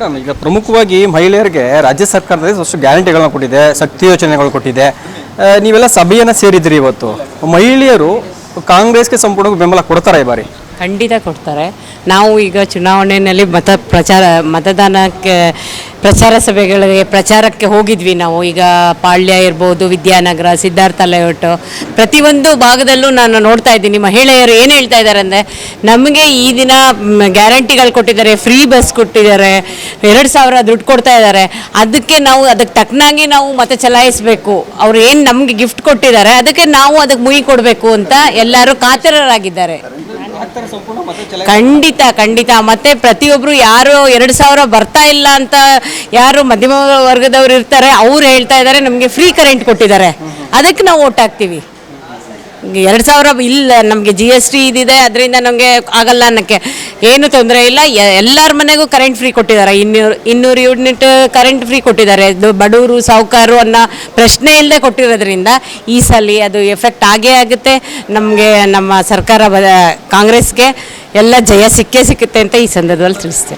Madam, ಈಗ ಪ್ರಮುಖವಾಗಿ ಮಹಿಳೆಯರಿಗೆ ರಾಜ್ಯ ಸರ್ಕಾರದಲ್ಲಿ ಸಾಕಷ್ಟು ಗ್ಯಾರಂಟಿಗಳನ್ನ ಕೊಟ್ಟಿದೆ, ಶಕ್ತಿ ಯೋಜನೆಗಳು ಕೊಟ್ಟಿದೆ. ನೀವೆಲ್ಲ ಸಭೆಯನ್ನು ಸೇರಿದ್ರಿ. ಇವತ್ತು ಮಹಿಳೆಯರು ಕಾಂಗ್ರೆಸ್ಗೆ ಸಂಪೂರ್ಣ ಬೆಂಬಲ ಕೊಡ್ತಾರೆ ಈ ಬಾರಿ? ಖಂಡಿತ ಕೊಡ್ತಾರೆ. ನಾವು ಈಗ ಚುನಾವಣೆಯಲ್ಲಿ ಮತದಾನಕ್ಕೆ ಪ್ರಚಾರಕ್ಕೆ ಹೋಗಿದ್ವಿ. ನಾವು ಈಗ ಪಾಳ್ಯ ಇರ್ಬೋದು, ವಿದ್ಯಾನಗರ, ಸಿದ್ಧಾರ್ಥ ಲೇಔಟು, ಪ್ರತಿಯೊಂದು ಭಾಗದಲ್ಲೂ ನಾನು ನೋಡ್ತಾ ಇದ್ದೀನಿ. ಮಹಿಳೆಯರು ಏನು ಹೇಳ್ತಾ ಇದ್ದಾರೆ ಅಂದರೆ, ನಮಗೆ ಈ ದಿನ ಗ್ಯಾರಂಟಿಗಳು ಕೊಟ್ಟಿದ್ದಾರೆ, ಫ್ರೀ ಬಸ್ ಕೊಟ್ಟಿದ್ದಾರೆ, 2,000 ದುಡ್ಡು ಕೊಡ್ತಾ ಇದ್ದಾರೆ. ಅದಕ್ಕೆ ತಕ್ಕನಾಗಿ ನಾವು ಮತ ಚಲಾಯಿಸಬೇಕು. ಅವ್ರು ಏನು ನಮಗೆ ಗಿಫ್ಟ್ ಕೊಟ್ಟಿದ್ದಾರೆ ಅದಕ್ಕೆ ನಾವು ಅದಕ್ಕೆ ಮುಯಿ ಕೊಡಬೇಕು ಅಂತ ಎಲ್ಲರೂ ಕಾತರರಾಗಿದ್ದಾರೆ. ಖಂಡಿತ. ಮತ್ತೆ ಪ್ರತಿಯೊಬ್ಬರು ಯಾರು 2,000 ಬರ್ತಾ ಇಲ್ಲ ಅಂತ ಯಾರು ಮಧ್ಯಮ ವರ್ಗದವರು ಇರ್ತಾರೆ, ಅವ್ರು ಹೇಳ್ತಾ ಇದ್ದಾರೆ ನಮಗೆ ಫ್ರೀ ಕರೆಂಟ್ ಕೊಟ್ಟಿದ್ದಾರೆ, ಅದಕ್ಕೆ ನಾವು ಓಟ್ ಹಾಕ್ತೀವಿ. 2,000 ಇಲ್ಲ, ನಮಗೆ GST ಇದಿದೆ, ಅದರಿಂದ ನಮಗೆ ಆಗಲ್ಲ ಅನ್ನೋಕ್ಕೆ ಏನು ತೊಂದರೆ ಇಲ್ಲ. ಎಲ್ಲರ ಮನೆಗೂ ಕರೆಂಟ್ ಫ್ರೀ ಕೊಟ್ಟಿದ್ದಾರೆ. 200 ಯೂನಿಟ್ ಕರೆಂಟ್ ಫ್ರೀ ಕೊಟ್ಟಿದ್ದಾರೆ. ಬಡವರು ಸಾಹುಕಾರರು ಅನ್ನೋ ಪ್ರಶ್ನೆ ಇಲ್ಲದೆ ಕೊಟ್ಟಿರೋದ್ರಿಂದ ಈ ಸಲ ಅದು ಎಫೆಕ್ಟ್ ಆಗೇ ಆಗುತ್ತೆ. ನಮಗೆ ನಮ್ಮ ಸರ್ಕಾರ ಕಾಂಗ್ರೆಸ್ಗೆ ಎಲ್ಲ ಜಯ ಸಿಕ್ಕೇ ಸಿಕ್ಕುತ್ತೆ ಅಂತ ಈ ಸಂದರ್ಭದಲ್ಲಿ ತಿಳಿಸ್ತೇನೆ.